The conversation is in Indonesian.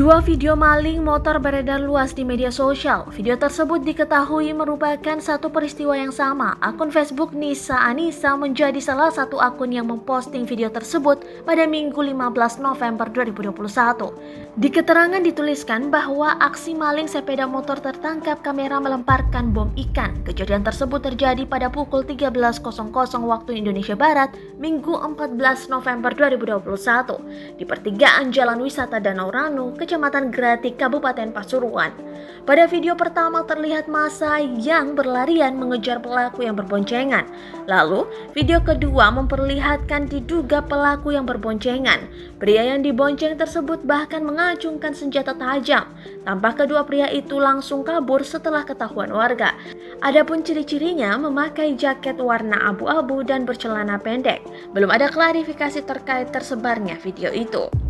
Dua video maling motor beredar luas di media sosial. Video tersebut diketahui merupakan satu peristiwa yang sama. Akun Facebook Nisa Anissa menjadi salah satu akun yang memposting video tersebut pada Minggu 15 November 2021. Di keterangan dituliskan bahwa aksi maling sepeda motor tertangkap kamera melemparkan bom ikan. Kejadian tersebut terjadi pada pukul 13.00 waktu Indonesia Barat, Minggu 14 November 2021 di pertigaan Jalan Wisata Danau Ranu, Kecamatan Grati, Kabupaten Pasuruan. Pada video pertama terlihat massa yang berlarian mengejar pelaku yang berboncengan. Lalu, video kedua memperlihatkan diduga pelaku yang berboncengan. Pria yang dibonceng tersebut bahkan mengacungkan senjata tajam. Tampak kedua pria itu langsung kabur setelah ketahuan warga. Adapun ciri-cirinya memakai jaket warna abu-abu dan bercelana pendek. Belum ada klarifikasi terkait tersebarnya video itu.